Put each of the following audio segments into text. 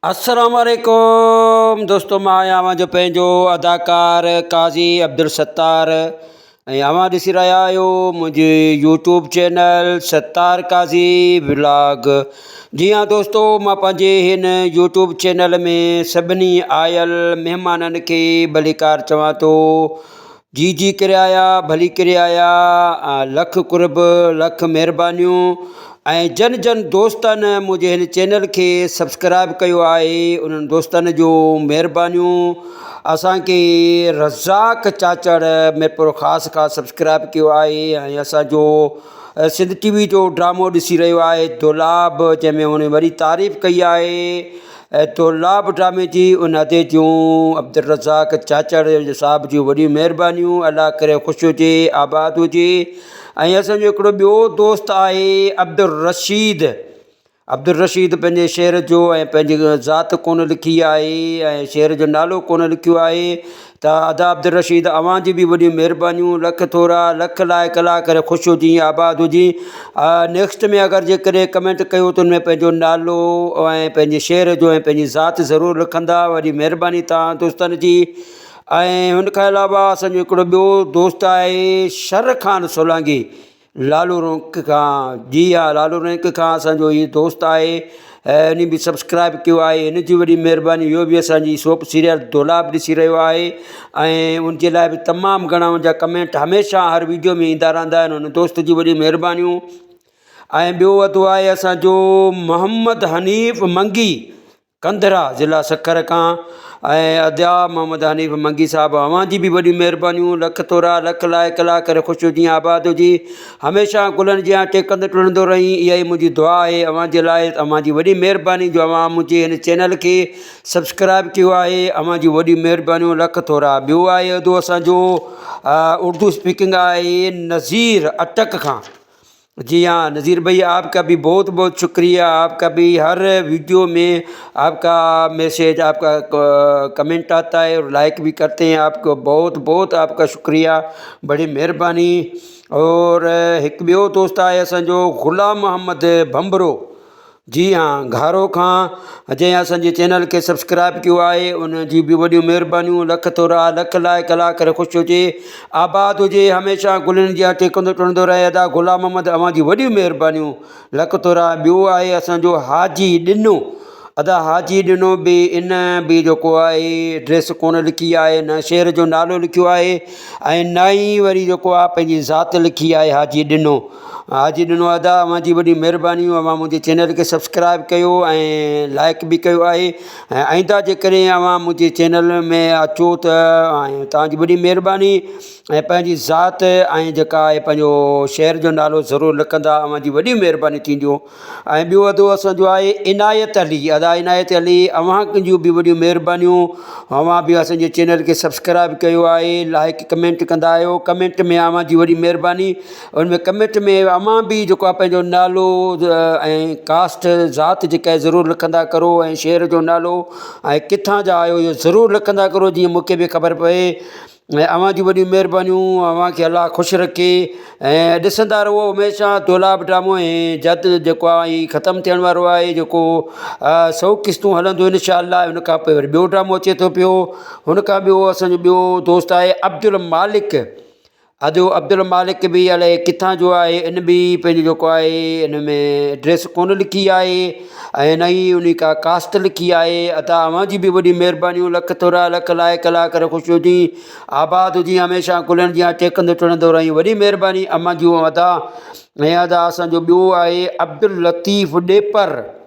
अस्सलाम वालेकुम दोस्तों, मां आहियां जो पंहिंजो अदाकार काज़ी अब्दुल सत्तार ऐं अवां ॾिसी रहिया आहियो मुंहिंजे यूट्यूब चैनल सत्तार काज़ी व्लॉग। जी हाँ दोस्तों, मां पंहिंजे हिन यूट्यूब चैनल में सभिनी आयल महिमाननि खे भलीकार चवां थो, जी करे आया, भली करे आया, लख कुर्ब लख महिरबानियूं। ऐं जन जन दोस्तनि मुंहिंजे हिन चैनल खे सब्सक्राइब कयो आहे, उन्हनि दोस्तनि जो महिरबानियूं। असांखे रज़ाक चाचड़ मिरपुर ख़ासि सब्सक्राइब कयो आहे ऐं असांजो सिंध टीवी जो ड्रामो ॾिसी रहियो आहे दोलाब, जंहिंमें हुन वरी तारीफ़ कई आहे दोलाब ड्रामे जी। उन अदे जूं अब्दुल रज़ाक चाचड़ साहिब जूं वॾियूं महिरबानियूं। अल्लाह करे ख़ुशि हुजे, आबाद हुजे। ऐं असांजो हिकिड़ो ॿियो दोस्त आहे अब्दुल रशीद पंहिंजे शहर जो ऐं पंहिंजी ज़ात कोन लिखी आहे ऐं शहर जो नालो कोन लिखियो आहे। त अदा अब्दुल रशीद, अवां जी बि वॾियूं महिरबानियूं, लख थोरा लख लाइक अल्लाह करे ख़ुशि हुजी, आबाद हुजी। नेक्स्ट में अगरि जेकॾहिं कमेंट कयो त हुन में पंहिंजो नालो ऐं पंहिंजे शहर जो ऐं पंहिंजी ज़ात ज़रूरु लिखंदा, वॾी महिरबानी तव्हां दोस्तनि जी। ऐं हुन खां अलावा असांजो हिकिड़ो ॿियो दोस्त आहे शर ख़ान सोलांगी, लालू रैंक खां। जी हा, लालू रैंक खां असांजो हीउ दोस्त आहे ऐं उन बि सब्सक्राइब कयो आहे, हिन जी वॾी महिरबानी। इहो बि असांजी सोप सीरियल दोलाब ॾिसी रहियो आहे ऐं उनजे लाइ बि तमामु घणा उनजा कमेंट हमेशह हर वीडियो में ईंदा रहंदा आहिनि। उन दोस्त जी वॾी महिरबानियूं। ऐं ॿियो वधो आहे असांजो मोहम्मद हनीफ़ मंगी, कंधरा ज़िला सखर खां। ऐं अदा मोहम्मद हनीफ़ मंगी साहिबु, अवां जी बि वॾियूं महिरबानियूं, लख थोरा लख लाइक अल्लाह करे ख़ुशि हुजी, आबाद हुजी। हमेशह गुलनि जी टेकंदो टुरंदो रही, इहा ई मुंहिंजी दुआ आहे अवां जे लाइ। अवां जी वॾी महिरबानी जो अवां मुंहिंजे हिन चैनल खे सब्सक्राइब कयो आहे, अवां जी वॾी महिरबानियूं, लख थोरा। ॿियो आहे अदो असांजो उर्दू स्पीकिंग आहे नज़ीर अटक खां। जी हाँ नज़ीर भैया, आपका भी बहुत बहुत शुक्रिया। आपका भी हर वीडियो में आपका मैसेज, आपका कमेंट आता है और लाइक भी करते हैं। आपको बहुत बहुत आपका शुक्रिया, बड़ी मेहरबानी। और एक ॿियो दोस्त आहे असांजो ग़ुलाम मोहम्मद भंबरो, जी हाँ घारो खां, जंहिं असांजे चैनल खे सब्सक्राइब कयो आहे, उन जी बि वॾियूं महिरबानियूं, लख थोरा लख लाइक अल्लाह करे ख़ुशि हुजे, आबाद हुजे। हमेशह गुलनि जी टेकंदो टुरंदो रहे। अदा ग़ुलाम मोहम्मद, अवां जी वॾियूं महिरबानियूं, लख थोरा। ॿियो आहे असांजो हाजी ॾिनो, अदा हाजी ॾिनो बि, इन बि जेको आहे ड्रेस कोन लिखी आहे, न शहर जो नालो लिखियो आहे ऐं न ई वरी जेको आहे पंहिंजी ज़ात लिखी आहे हाजी ॾिनो। हाजी ॾिनो अदा, अवां जी वॾी महिरबानियूं। अवां मुंहिंजे चैनल खे सब्सक्राइब कयो ऐं लाइक बि कयो आहे। ऐं आईंदा जेकॾहिं अवां मुंहिंजे चैनल में अचो त ऐं तव्हांजी वॾी महिरबानी ऐं पंहिंजी ज़ात ऐं जेका आहे पंहिंजो शहर जो नालो ज़रूरु लिखंदा, अवां जी वॾी महिरबानी थींदियूं। ऐं ॿियो वधो असांजो आहे इनायत अली, अदा इनायत अली, अवां जूं बि वॾियूं महिरबानियूं। अवां बि असांजे चैनल खे सब्सक्राइब कयो आहे, लाइक कमेंट कंदा आहियो। कमेंट में अवां जी वॾी महिरबानी। उनमें कमेंट में अवां बि जेको आहे पंहिंजो नालो ऐं कास्ट ज़ात जेका आहे ज़रूरु लिखंदा करो, ऐं शहर जो नालो ऐं किथां जा आहियो इहो ज़रूरु लिखंदा करो, जीअं मूंखे बि ख़बर पए। ऐं अवां जी वॾियूं महिरबानियूं, अवां खे अल्लाह ख़ुशि रखे। ऐं ॾिसंदा रहो हमेशह दोलाब ड्रामो। ऐं जल्द जेको आहे हीउ ख़तमु थियण वारो आहे, जेको 100 क़िस्तूं हलंदियूं इनशाअल्लाह। हुन खां पोइ वरी ॿियो ड्रामो अचे थो पियो। हुन खां ॿियो असांजो ॿियो दोस्त आहे अब्दुल मालिक, अदो अब्दुल मालिक बि अलाए किथां जो आहे, इन बि पंहिंजो जेको आहे इन में ड्रेस कोन लिखी आहे ऐं न ई उन का कास्ट लिखी आहे। अदा अवां जी बि वॾी महिरबानियूं, लख थोरा लख लाइक अल्लाह करे ख़ुशि हुजी, आबाद हुजी। हमेशह गुलनि जी टेकंदो टुरंदो रही, वॾी महिरबानी अम्मा जूं अदा। ऐं अदा असांजो ॿियो आहे अब्दुल लतीफ़ ॾेपर,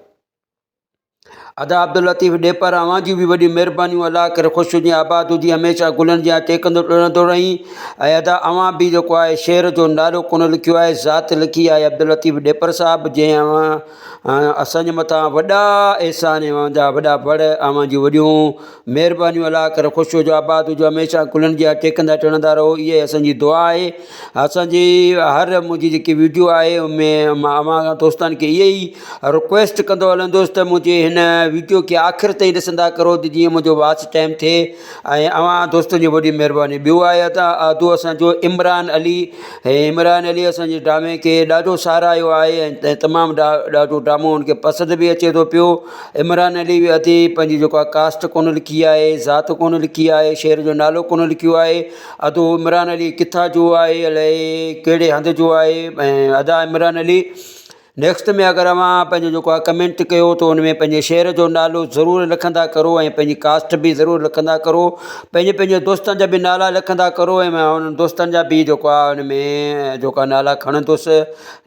अदा अब्दुल लतीफ़ ॾेपर, अवां जी बि वॾी महिरबानियूं, अल्लाह करे ख़ुशि हुजे, आबाद हुजी। हमेशह गुलनि जी टेकंदो टुरंदो रही। ऐं अदा अवां बि जेको आहे शहर जो नालो कोन लिखियो आहे, ज़ात लिखी आहे अब्दुल लतीफ़ ॾेपर साहिबु, जंहिं अवां असांजे मथां वॾा एहसान, अवां जा वॾा बड़, अवां जी वॾियूं महिरबानियूं, अल्लाह करे ख़ुशि हुजो, आबाद हुजो। हमेशह गुलनि जी टेकंदा टुरंदा रहो, इहा असांजी दुआ आहे। असांजी हर मुंहिंजी जेकी वीडियो आहे उनमें मां अवां दोस्तनि खे इहे ई रिक्वेस्ट कंदो हलंदुसि त मुंहिंजे हिन वीडियो खे आख़िर ताईं ॾिसंदा करो जीअं मुंहिंजो वॉच टाइम थिए ऐं अवां दोस्तनि जी वॾी महिरबानी। ॿियो आहे अधो असांजो इमरान अली। इमरान अली असांजे ड्रामे खे ॾाढो साराहियो आहे ऐं तमामु ॾाढो ड्रामो हुनखे पसंदि बि अचे थो पियो। इमरान अली बि अती पंहिंजी जेको आहे कास्ट कोन लिखी आहे, ज़ात कोन लिखी आहे, शहर जो नालो कोन लिखियो आहे। अधो इमरान अली किथां जो आहे, अलाए कहिड़े हंधि जो आहे। ऐं अदा इमरान अली नेक्स्ट में अगरि अवां पंहिंजो जेको आहे कमेंट कयो त हुन में पंहिंजे शहर जो नालो ज़रूरु लिखंदा करो ऐं पंहिंजी कास्ट बि ज़रूरु लिखंदा करो। पंहिंजे दोस्तनि जा बि नाला लिखंदा करो ऐं मां हुननि दोस्तनि जा बि जेको आहे हुन में जेको आहे नाला खणंदुसि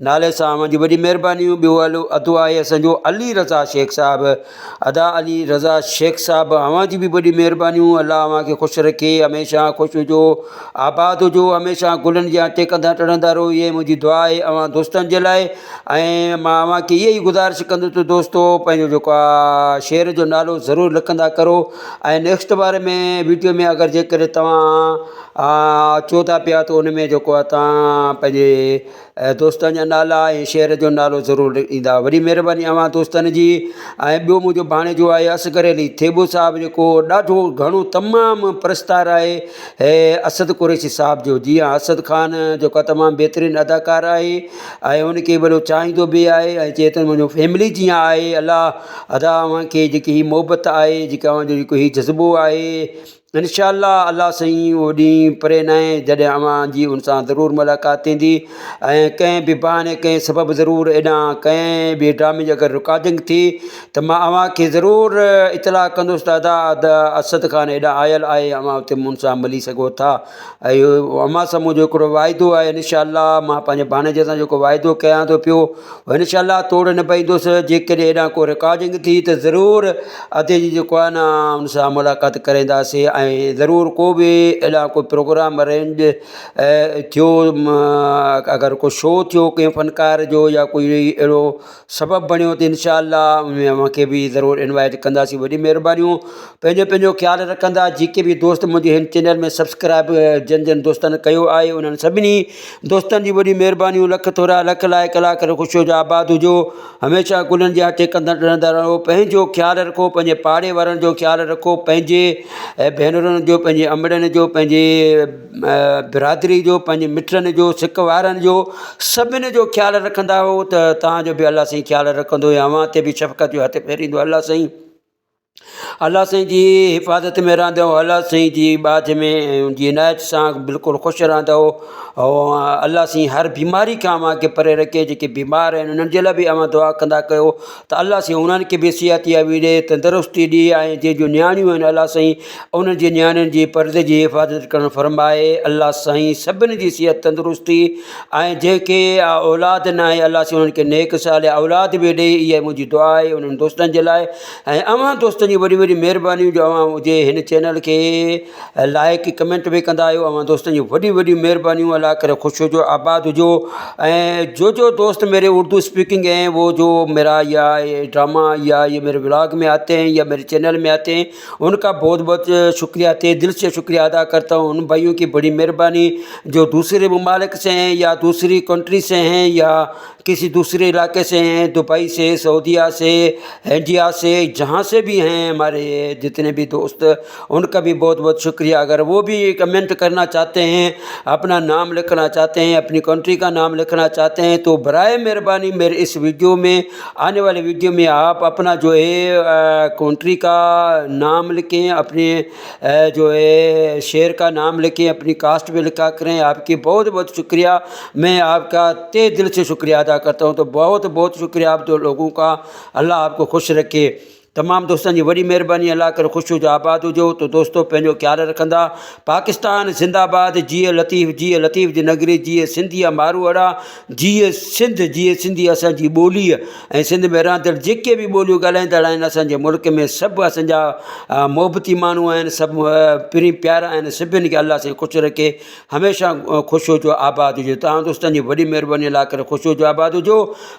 नाले सां। मुंहिंजी वॾी महिरबानी। ॿियो हलो अधु आहे असांजो अली रज़ा शेख साहिबु। अदा अली रज़ा शेख साहिबु, अव्हां जी बि वॾी महिरबानियूं। अलाह अव्हां खे ख़ुशि रखे, हमेशह ख़ुशि हुजो, आबाद हुजो, हमेशह गुलनि जा टेकंदा टणंदा रहो। इहे मुंहिंजी दुआ आहे अव्हां दोस्तनि जे लाइ। ऐं मां अव्हां खे इहा ई गुज़ारिश कंदुसि दोस्तो पंहिंजो जेको आहे शहर जो नालो ज़रूरु लिखंदा करो। ऐं नेक्स्ट बार में वीडियो में अगरि जेकॾहिं तव्हां अचो था पिया त उन में जेको आहे तव्हां पंहिंजे दोस्तनि जा नाला ऐं शहर जो नालो ज़रूरु ॾींदा। वॾी महिरबानी अव्हां दोस्तनि जी। ऐं ॿियो मुंहिंजो भाणेजो आहे असगर अली थेबो साहिबु, जेको ॾाढो घणो तमामु प्रस्तार आहे असद कुरैशी साहिब जो। जीअं असद ख़ान जेको आहे तमामु बहितरीनु अदाकार आहे ऐं उनखे वॾो चाहींदो बि आहे ऐं चए थो मुंहिंजो फैमिली जीअं आहे। अलाह अदा अव्हांखे जेकी हीअ मोहबत आहे, जेका अव्हांजो जेको हीअ जज़्बो आहे, इंशाअल्लाह अल्लाह साईं उहो ॾींहुं परे न आहे जॾहिं अव्हां जी उन सां ज़रूरु मुलाक़ात थींदी। ऐं कंहिं बि बहाने कंहिं सबबु ज़रूरु एॾां कंहिं बि ड्रामे जी अगरि रिकॉर्डिंग थी त मां अव्हां खे ज़रूरु इतलाह कंदुसि त अदा असद ख़ान हेॾां आयल आहे, अव्हां उते मूं सां मिली सघो था। ऐं इहो अव्हां सां मुंहिंजो हिकिड़ो वाइदो आहे, इंशाअल्लाह मां पंहिंजे भाणेजे सां जेको वाइदो कयां थो पियो इंशाअल्लाह तोड़ न पाईंदुसि। जेकॾहिं हेॾां को रिकॉर्डिंग थी त ज़रूरु अधे जी जेको आहे न उन सां मुलाक़ात कराईंदासीं। ऐं ज़रूरु को बि अहिड़ा को प्रोग्राम अरेंज थियो, अगरि को शो थियो कंहिं फ़नकार जो या कोई अहिड़ो सबबु बणियो त इंशाअल्लाह उनमें अव्हांखे बि ज़रूरु इनवाइट कंदासीं। वॾी महिरबानियूं। पंहिंजो ख़्यालु रखंदा। जेके बि दोस्त मुंहिंजे हिन चैनल में सब्सक्राइब जिन दोस्तनि कयो आहे उन्हनि सभिनी दोस्तनि जी वॾी महिरबानियूं। लख थोरा लख लाइ कला करे ख़ुशि हुजो, आबाद हुजो, हमेशह गुलनि जा टेकंदा रहंदा रहो। पंहिंजो ख़्यालु रखो, पंहिंजे पाड़े वारनि जो ख़्यालु रखो, पंहिंजे भेनरुनि जो, पंहिंजे अमड़नि जो, पंहिंजे बिरादरी जो, पंहिंजे मिटनि जो, सिक वारनि जो, सभिनी जो ख़्यालु रखंदा हो त तव्हांजो बि अल्लाह साईं ख़्यालु रखंदो ऐं अव्हां ते बि शफ़क़त जो हथु फेरींदो। अल्लाह साईं जी हिफ़ाज़त में रहंदो, अल्लाह साईं जी बाज में जी इनायत सां बिल्कुलु ख़ुशि रहंदो। ऐं अल्लाह साईं हर बीमारी खां अव्हांखे परे रखे। जेके बीमार आहिनि उन्हनि जे लाइ बि अव्हां दुआ कंदा कयो त अल्लाह साईं उन्हनि खे बि सिहतियाबी ॾे, तंदुरुस्ती ॾे। ऐं जंहिंजूं नियाणियूं आहिनि अल्लाह साईं उन्हनि जी नियाणियुनि जी परदे जी हिफ़ाज़त करणु फरमाए। अल्लाह साईं सभिनी जी सिहत तंदुरुस्ती ऐं जंहिंखे औलाद न आहे अल्लाह साईं उन्हनि खे नेक साल औलाद बि ॾे। इहा मुंहिंजी दुआ आहे उन्हनि दोस्तनि जे लाइ। ऐं अव्हां दोस्तनि जी वॾी वॾी महिरबानियूं जो अव्हां हुजे हिन चैनल खे लाइक कमेंट बि कंदा आहियो। अव्हां दोस्तनि जी वॾी वॾी महिरबानियूं। अल्लाह करे ख़ुशि हुजो, आबाद हुजो। ऐं जो दोस्त मेरे उर्दू स्पीकिंग हैं वो जो मेरा या ये ड्रामा या ये मेरे व्लॉग में आते हैं या मेरे चैनल में आते हैं उनका बहुत बहुत शुक्रिया, तहे दिल से शुक्रिया अदा करता हूँ। उन भाइयों की बड़ी मेहरबानी जो दूसरे ममालिक से हैं या दूसरी कंट्री से हैं या किसी दूसरे इलाके से हैं, दुबई से, सऊदीया से, इंडिया से, जहाँ से भी हैं हमारे जितने भी दोस्त, उनका भी बहुत बहुत शुक्रिया। अगर वो भी कमेंट करना चाहते हैं, अपना नाम लिखना चाहते हैं, अपनी कंट्री का नाम लिखना चाहते हैं तो बराए मेहरबानी मेरे इस वीडियो में, आने वाले वीडियो में आप अपना जो है कंट्री का नाम लिखें, अपने जो है शहर का नाम लिखें, अपनी कास्ट में लिखा करें। आपकी बहुत बहुत शुक्रिया, मैं आपका तहे दिल से शुक्रिया अदा करता हूँ। तो बहुत बहुत शुक्रिया आप दो लोगों का। अल्लाह आपको खुश रखे। तमामु दोस्तनि जी वॾी महिरबानी। अल्लाह करे ख़ुशि हुजो, आबाद हुजो। तो दोस्तो पंहिंजो ख़्यालु रखंदा। पाकिस्तान ज़िंदाबाद। जीअ लतीफ़ जी नगरी, जीअ सिंधिया मारूअड़ा, जीअ सिंधी असांजी ॿोली ऐं सिंध में रहंदड़ जेके बि ॿोलियूं ॻाल्हाईंदड़ आहिनि असांजे मुल्क में सभु असांजा मोहबती माण्हू आहिनि, सभु प्री प्यारा आहिनि। सभिनी खे अल्लाह सां ख़ुशि रखे, हमेशह ख़ुशि हुजो, आबाद हुजो। तव्हां दोस्तनि जी वॾी महिरबानी। अल्लाह करे ख़ुशि हुजो, आबाद हुजो।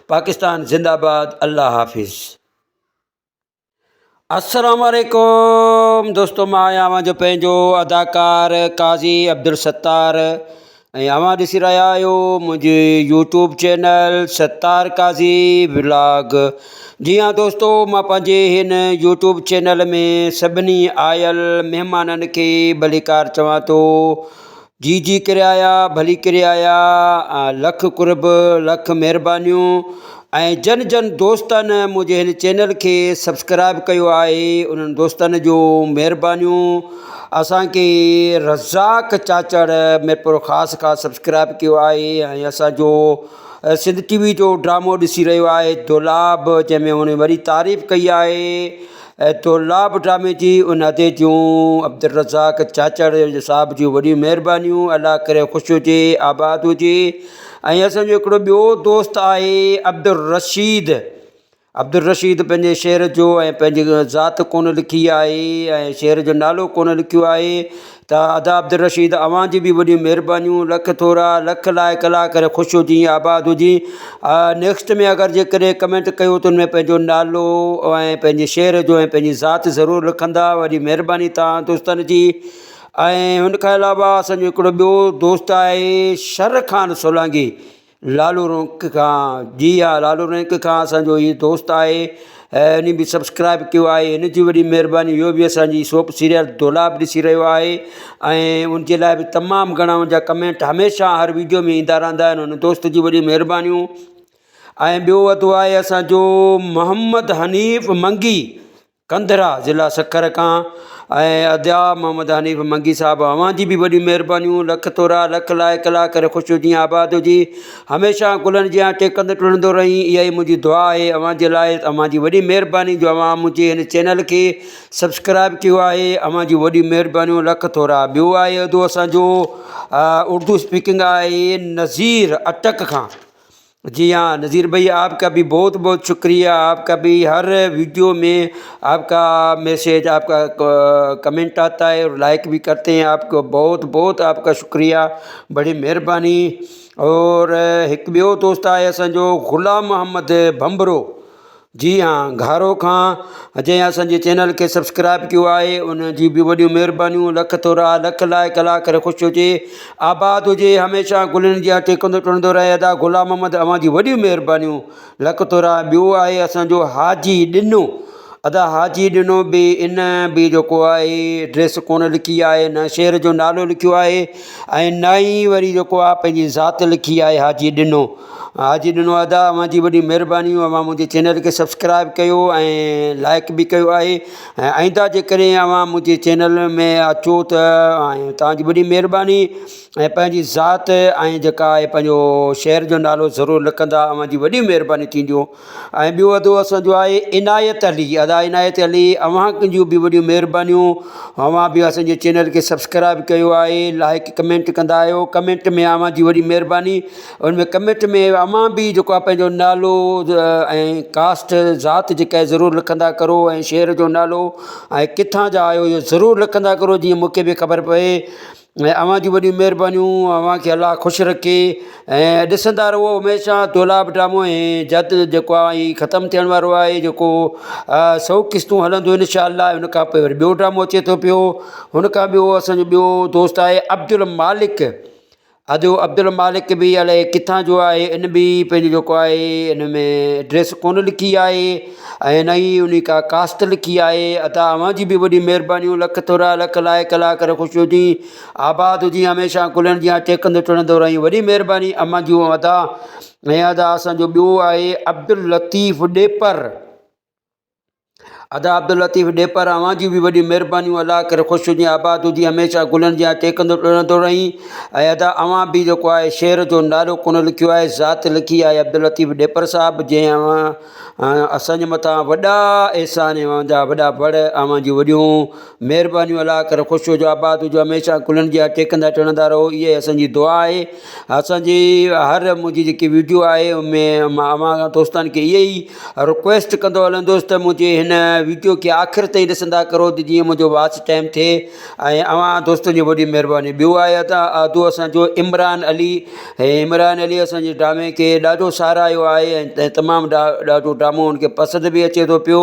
पाकिस्तान ज़िंदाबाद। अल्लाह हाफ़िज़। अस्सलाम वालेकुम दोस्तों, मां आहियां मुंहिंजो पंहिंजो अदाकार काज़ी अब्दुल सत्तार। ऐं अवां ॾिसी रहिया आहियो मुंहिंजे यूट्यूब चैनल सत्तार काज़ी व्लॉग। जी हाँ दोस्तो, मां पंहिंजे हिन यूट्यूब चैनल में सभिनी आयल महिमाननि खे भलीकार चवां थो, जी जी करे आया, भली करे आया, लख कुर्ब लख महिरबानियूं। ऐं जन जन दोस्तनि मुंहिंजे हिन चैनल खे सब्सक्राइब कयो आहे, उन्हनि दोस्तनि जो महिरबानियूं। असांखे रज़ाक चाचड़ मिरपुर ख़ासि सब्सक्राइब कयो आहे ऐं असांजो सिंध टीवी जो ड्रामो ॾिसी रहियो आहे दोलाब, जंहिंमें हुन वरी तारीफ़ कई आहे दोलाब ड्रामे जी। उन अदे जूं अब्दुल रज़ाक चाचड़ साहिब जूं वॾियूं महिरबानियूं। अलाह करे ख़ुशि हुजे, आबाद हुजे। ऐं असांजो हिकिड़ो ॿियो दोस्त आहे अब्दुल रशीद पंहिंजे शेर जो ऐं पंहिंजी ज़ात कोन लिखी आहे ऐं शेर जो नालो कोन लिखियो आहे। त अदा अब्दुल रशीद, अवां जी बि वॾियूं महिरबानियूं, लख थोरा लख लाइक अलाह करे ख़ुशि हुजी, आबाद हुजी। नेक्स्ट में अगरि जेकॾहिं कमेंट कयो त हुन में पंहिंजो नालो ऐं पंहिंजे शेर जो ऐं पंहिंजी ज़ात ज़रूरु लिखंदा, वॾी महिरबानी तव्हां दोस्तनि जी। ऐं हुन खां अलावा असांजो हिकिड़ो ॿियो दोस्त आहे शर ख़ान सोलांगी, लालू रैंक खां। जी हा, लालू रैंक खां असांजो हीउ दोस्त आहे ऐं उन बि सब्सक्राइब कयो आहे, हिन जी वॾी महिरबानी। इहो बि असांजी सोप सीरियल दोलाब ॾिसी रहियो आहे ऐं उनजे लाइ बि तमामु घणा उनजा कमेंट हमेशह हर वीडियो में ईंदा रहंदा आहिनि। उन दोस्त जी वॾी महिरबानियूं। ऐं ॿियो वधो आहे असांजो मोहम्मद हनीफ़ मंगी, कंधरा ज़िला सखर खां। ऐं अद्या मोहम्मद हनीफ़ मंगी साहिबु, अवां जी बि वॾी महिरबानियूं, लख थोरा लख लाइक अलाह करे ख़ुशि हुजी, आबाद हुजी। हमेशह गुलनि जी टेकंदो टुरंदो रही, इहा ई मुंहिंजी दुआ आहे अवां जे लाइ। अवां जी वॾी महिरबानी जो अवां मुंहिंजे हिन चैनल खे सब्सक्राइब कयो आहे, अवां जी वॾी महिरबानियूं, लख थोरा। ॿियो आहे अदो असांजो उर्दू स्पीकिंग आहे नज़ीर अटक खां। जी हाँ नज़ीर भाई, आपका भी बहुत बहुत शुक्रिया। आपका भी हर वीडियो में आपका मैसेज, आपका कमेंट आता है और लाइक भी करते हैं। आपको बहुत बहुत आपका शुक्रिया, बड़ी मेहरबानी। और एक ॿियो दोस्त आहे असांजो ग़ुलाम मोहम्मद भंबरो, जी हाँ घारो खां, जंहिं असांजे चैनल खे सब्सक्राइब कयो आहे, उन जी बि वॾियूं महिरबानियूं, लख थोरा लख लाइक अलाह करे ख़ुशि हुजे, आबाद हुजे। हमेशह गुलनि जी टेकंदो टुरंदो रहे। अदा ग़ुलाम मोहम्मद, अवां जी वॾियूं महिरबानियूं, लख थोरा। ॿियो आहे असांजो हाजी ॾिनो, अदा हाजी ॾिनो बि, इन बि जेको आहे ड्रेस कोन लिखी आहे, न शेर जो नालो लिखियो आहे ऐं न ई वरी जेको आहे पंहिंजी ज़ात लिखी आहे हाजी ॾिनो। हाजी ॾिनो अदा, अवां जी वॾी महिरबानियूं। अवां मुंहिंजे चैनल खे सब्सक्राइब कयो ऐं लाइक बि कयो आहे। ऐं आईंदा जेकॾहिं अवां मुंहिंजे चैनल में अचो त ऐं तव्हांजी वॾी महिरबानी ऐं पंहिंजी ज़ात ऐं जेका आहे पंहिंजो शहर जो नालो ज़रूरु लिखंदा, अवां जी वॾी महिरबानी थींदियूं। ऐं ॿियो वधो असांजो आहे इनायत अली, अदा इनायत अली, अवां जूं बि वॾियूं महिरबानियूं। अवां बि असांजे चैनल खे सब्सक्राइब कयो आहे, लाइक कमेंट कंदा आहियो। कमेंट में अवां जी वॾी महिरबानी। उनमें कमेंट में अवां बि जेको आहे पंहिंजो नालो ऐं कास्ट ज़ात जेका आहे ज़रूरु लिखंदा करो, ऐं शहर जो नालो ऐं किथां जा आहियो इहो ज़रूरु लिखंदा करो, जीअं मूंखे बि ख़बर पए। ऐं अवां जी वॾियूं महिरबानियूं, अवां खे अलाह ख़ुशि रखे। ऐं ॾिसंदा रहो हमेशह दोलाब ड्रामो। ऐं जल्द जेको आहे हीउ ख़तमु थियण वारो आहे, जेको 100 क़िस्तूं हलंदियूं इनशाअल्लाह। हुन खां पोइ वरी ॿियो ड्रामो अचे थो पियो। हुन खां ॿियो असांजो ॿियो दोस्त आहे अब्दुल मालिक, अदो अब्दुल मालिक बि अलाए किथां जो आहे, इन बि पंहिंजो जेको आहे इन में ड्रेस कोन लिखी आहे ऐं न ई उन का कास्ट लिखी आहे। अदा अवां जी बि वॾी महिरबानियूं, लख थोरा लख लाइक अलाह करे ख़ुशि हुजी, आबाद हुजी। हमेशह गुलनि जी टेकंदो टुरंदो रही, वॾी महिरबानी अम्मा जूं अदा। ऐं अदा असांजो ॿियो आहे अब्दुल लतीफ़ ॾेपर, अदा अब्दुल लतीफ़ ॾेपर, अवां जी बि वॾी महिरबानियूं, अलाह करे ख़ुशि हुजे, आबाद हुजी। हमेशह गुलनि जी टेकंदो टुरंदो रही। ऐं अदा अवां बि जेको आहे शहर जो नालो कोन लिखियो आहे, ज़ात लिखी आहे अब्दुल लतीफ़ ॾेपर साहिबु, जंहिं अवां असांजे मथां वॾा अहसान, अवां जा वॾा बड़, अवां जी वॾियूं महिरबानियूं, अलाह करे ख़ुशि हुजो, आबाद हुजो। हमेशह गुलनि जी टेकंदा टुरंदा रहो, इहा असांजी दुआ आहे। असांजी हर मुंहिंजी जेकी वीडियो आहे उनमें मां अवां दोस्तनि खे इहे ई रिक्वेस्ट कंदो हलंदुसि त मुंहिंजे हिन वीडियो खे आख़िर ताईं ॾिसंदा करो जीअं मुंहिंजो वॉच टाइम थिए ऐं अवां दोस्तनि जी वॾी महिरबानी। ॿियो आहे अधो असांजो इमरान अली। इमरान अली असांजे ड्रामे खे ॾाढो साराहियो आहे ऐं तमामु ॾाढो ड्रामो हुनखे पसंदि बि अचे थो पियो।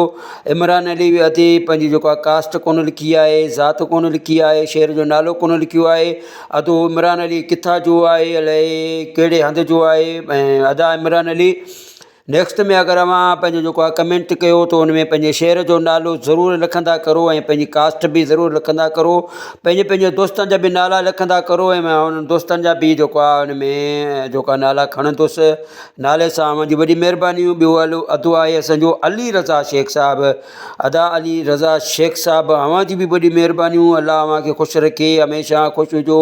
इमरान अली बि अती पंहिंजी जेको आहे कास्ट कोन लिखी आहे, ज़ात कोन लिखी आहे, शहर जो नालो कोन लिखियो आहे। अधो इमरान अली किथां जो आहे, अलाए कहिड़े हंधि जो आहे। ऐं अदा इमरान अली नेक्स्ट में अगरि अवां पंहिंजो जेको आहे कमेंट कयो त हुन में पंहिंजे शहर जो नालो ज़रूरु लिखंदा करो ऐं पंहिंजी कास्ट बि ज़रूरु लिखंदा करो। पंहिंजे दोस्तनि जा बि नाला लिखंदा करो ऐं मां हुननि दोस्तनि जा बि जेको आहे हुन में जेको आहे नाला खणंदुसि नाले सां। मुंहिंजी वॾी महिरबानी। ॿियो हलो अधु आहे असांजो अली रज़ा शेख साहिबु। अदा अली रज़ा शेख साहिबु, अव्हां जी बि वॾी महिरबानियूं। अलाह अव्हां खे ख़ुशि रखे, हमेशह ख़ुशि हुजो,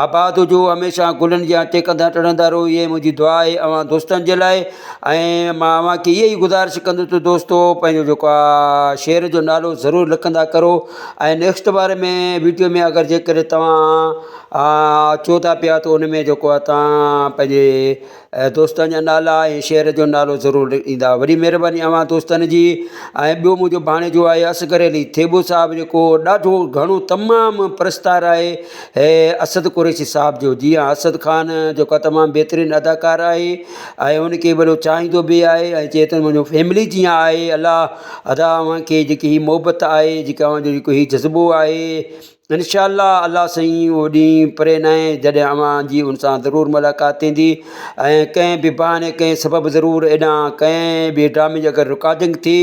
आबाद हुजो, हमेशह गुलनि जा टेकंदा टणंदा रहो। इहे मुंहिंजी दुआ आहे अव्हां दोस्तनि जे लाइ। ऐं मां अव्हां खे इहा ई गुज़ारिश कंदुसि दोस्तो पंहिंजो जेको आहे शहर जो नालो ज़रूरु लिखंदा करो। ऐं नेक्स्ट बार में वीडियो में अगरि जेकॾहिं तव्हां अचो था पिया त उन में जेको आहे तव्हां पंहिंजे दोस्तनि जा नाला ऐं शहर जो नालो ज़रूरु ॾींदा। वॾी महिरबानी अव्हां दोस्तनि जी। ऐं ॿियो मुंहिंजो भाणेजो आहे असगर अली थेबो साहिबु, जेको ॾाढो घणो तमामु प्रस्तार आहे असद कुरैशी साहिब जो। जीअं असद ख़ान जेको आहे तमामु बहितरीनु अदाकार आहे ऐं उनखे वॾो चाहींदो बि आहे ऐं चए थो मुंहिंजो फैमिली जीअं आहे। अलाह अदा अव्हांखे जेकी हीअ मोहबत आहे, जेका अव्हांजो जेको हीअ जज़्बो आहे, इंशाअल्लाह अल्लाह साईं उहो ॾींहुं परे न आहे जॾहिं अव्हां जी उन सां ज़रूरु मुलाक़ात थींदी। ऐं कंहिं बि बहाने कंहिं सबबु ज़रूरु एॾां कंहिं बि ड्रामे जी अगरि रिकॉर्डिंग थी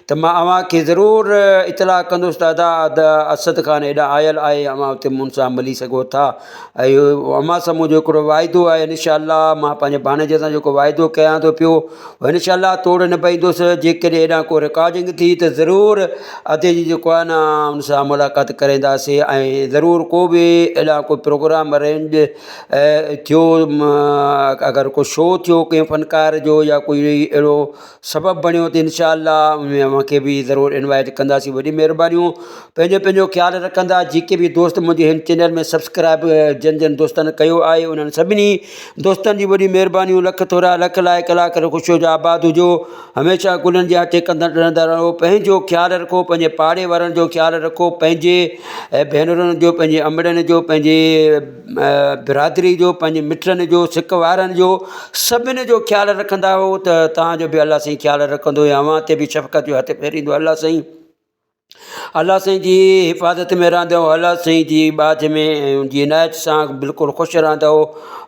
त मां अव्हां खे ज़रूरु इतलाह कंदुसि त अदा असद ख़ान हेॾां आयल आहे, अव्हां उते मूं सां मिली सघो था। ऐं इहो अव्हां सां मुंहिंजो हिकिड़ो वाइदो आहे, इंशाअल्लाह मां पंहिंजे भाणेजे सां जेको वाइदो कयां थो पियो इंशाअल्लाह तोड़ न पाईंदुसि। जेकॾहिं हेॾां को रिकॉर्डिंग थी त ज़रूरु अधे जी जेको आहे न उन सां मुलाक़ात कराईंदासीं। ऐं ज़रूरु को बि अहिड़ा को प्रोग्राम अरेंज थियो, अगरि को शो थियो कंहिं फ़नकार जो या कोई अहिड़ो सबबु बणियो त इंशाअल्लाह उनमें मूंखे बि ज़रूरु इनवाइट कंदासीं। वॾी महिरबानियूं। पंहिंजो ख़्यालु रखंदा। जेके बि दोस्त मुंहिंजे हिन चैनल में सब्सक्राइब जिन दोस्तनि कयो आहे उन्हनि सभिनी दोस्तनि जी वॾी महिरबानियूं। लख थोरा लख लाइ कला करे ख़ुशि हुजो, आबाद हुजो, हमेशह गुलनि जा टेकंदा रहंदा रहो। पंहिंजो ख़्यालु रखो, पंहिंजे पाड़े वारनि जो ख़्यालु रखो, पंहिंजे भेनरुनि जो, पंहिंजे अमड़नि जो, पंहिंजे बिरादरी जो, पंहिंजे मिटनि जो, सिक वारनि जो, सभिनी जो ख़्यालु रखंदा हो त तव्हांजो बि अलाह साईं ख़्यालु रखंदो ऐं अव्हां ते बि शफ़क़त जो हथु फेरींदो। अलाह साईं जी हिफ़ाज़त में रहंदो, अलाह साईं जी बाज में उनजी इनायत सां बिल्कुलु ख़ुशि रहंदो।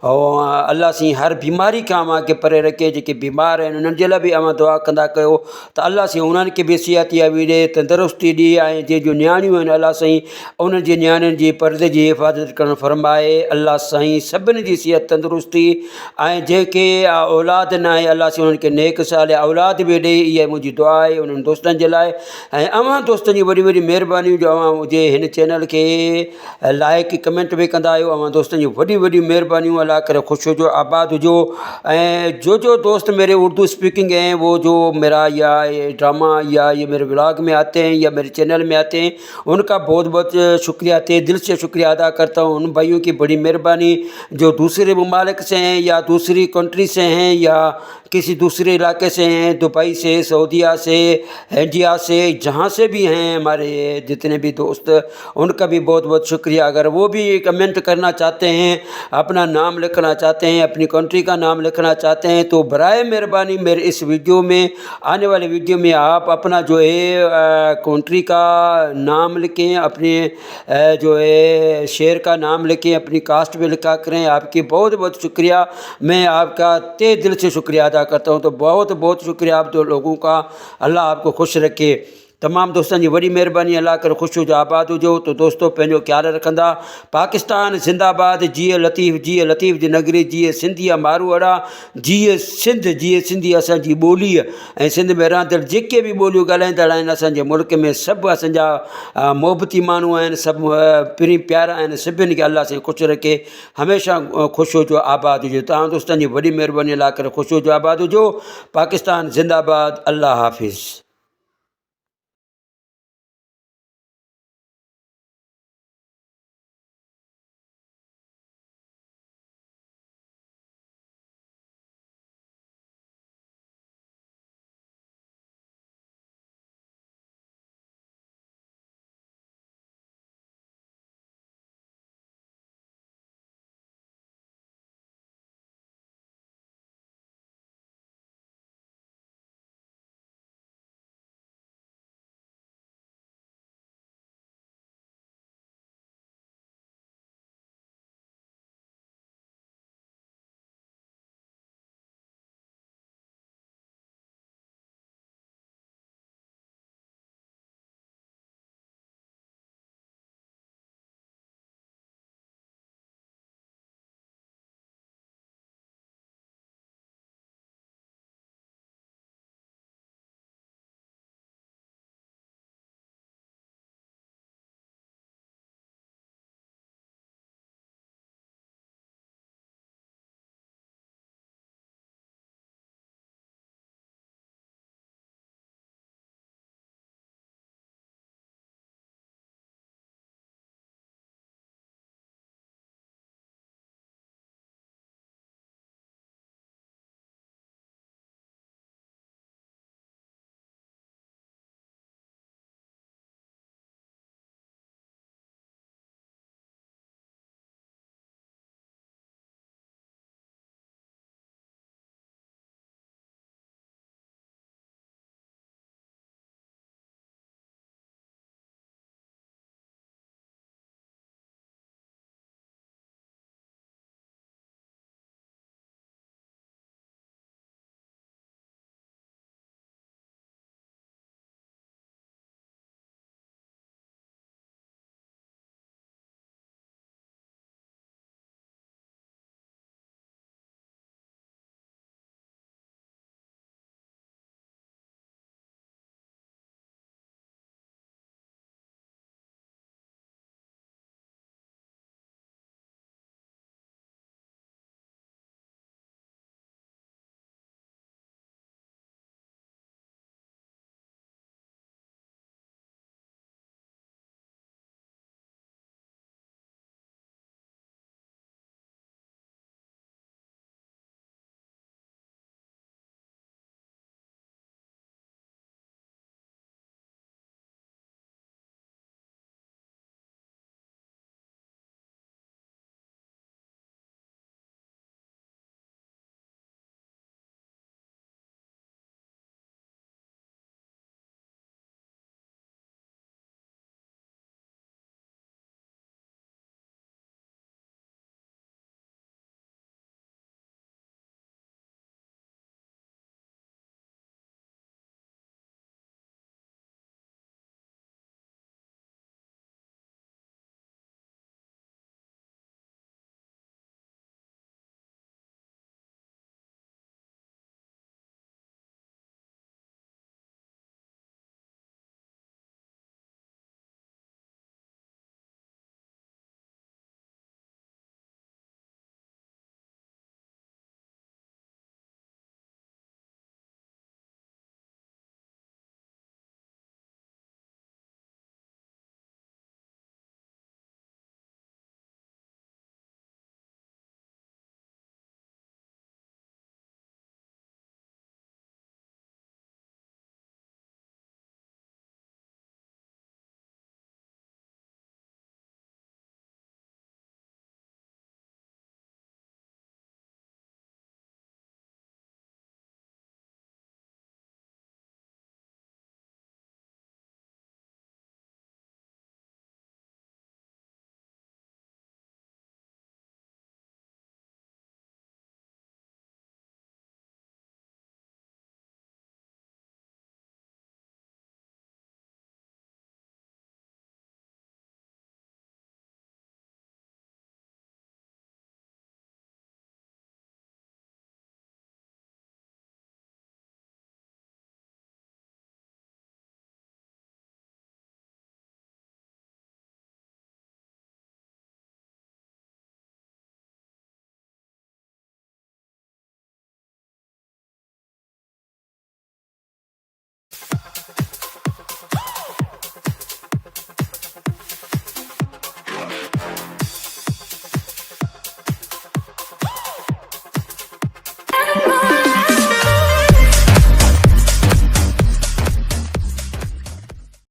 ऐं अलाह साईं हर बीमारी खां अव्हांखे परे रखे। जेके बीमार आहिनि उन्हनि जे लाइ बि अव्हां दुआ कंदा कयो त अलाह साईं उन्हनि खे बि सिहतियाबी ॾे, तंदुरुस्ती ॾे। ऐं जंहिंजूं नियाणियूं आहिनि अलाह साईं उन्हनि जी नियाणियुनि जी परदे जी हिफ़ाज़त करणु फरमाए। अलाह साईं सभिनी जी सिहत तंदुरुस्ती ऐं जेके औलाद न आहे अलाह साईं उन्हनि खे नेक साल औलाद बि ॾे। इहा मुंहिंजी दुआ आहे उन्हनि दोस्तनि जे लाइ। ऐं अव्हां दोस्तनि जी वॾी वॾी महिरबानियूं जो अव्हां हुजे हिन चैनल खे लाइक कमेंट बि कंदा आहियो। अव्हां दोस्तनि जी वॾी वॾी महिरबानियूं। अल्लाह करे ख़ुशि हुजो, आबाद हुजो। ऐं जो दोस्त मेरे उर्दू स्पीकिंग हैं वो जो मेरा या ये ड्रामा या ये मेरे व्लॉग में आते हैं या मेरे चैनल में आते हैं उनका बहुत बहुत शुक्रिया थे, दिल से शुक्रिया अदा करता हूँ। उन भाइयों की बड़ी मेहरबानी जो दूसरे ममालिक से हैं या दूसरी कंट्री से हैं या किसी दूसरे इलाके से हैं, दुबई से, सऊदीया से, इंडिया से, जहाँ से भी हैं हमारे जितने भी दोस्त, उनका भी बहुत बहुत शुक्रिया। अगर वो भी कमेंट करना चाहते हैं, अपना नाम लिखना चाहते हैं, अपनी कंट्री का नाम लिखना चाहते हैं तो बराए मेहरबानी मेरे इस वीडियो में, आने वाले वीडियो में आप अपना जो है कंट्री का नाम लिखें, अपने जो है शहर का नाम लिखें, अपनी कास्ट में लिखा करें। आपकी बहुत बहुत शुक्रिया, मैं आपका तहे दिल से शुक्रिया अदा करता हूँ। तो बहुत बहुत शुक्रिया आप दो लोगों का। अल्लाह आपको खुश रखे। तमामु दोस्तनि जी वॾी महिरबानी। अल्लाह करे ख़ुशि हुजो, आबाद हुजो। तो दोस्तो पंहिंजो ख़्यालु रखंदा। पाकिस्तान ज़िंदाबाद। जीअ लतीफ़ जी नगरी, जीअ सिंधिया मारूअड़ा, जीअ सिंधी असांजी ॿोली ऐं सिंध में रहंदड़ जेके बि ॿोलियूं ॻाल्हाईंदड़ आहिनि असांजे मुल्क में सभु असांजा मोहबती माण्हू आहिनि, सभु प्री प्यारा आहिनि। सभिनी खे अल्लाह सां ख़ुशि रखे, हमेशह ख़ुशि हुजो, आबाद हुजो। तव्हां दोस्तनि जी वॾी महिरबानी। अल्लाह करे ख़ुशि हुजो, आबाद हुजो। पाकिस्तान ज़िंदाबाद। अल्लाह हाफ़िज़।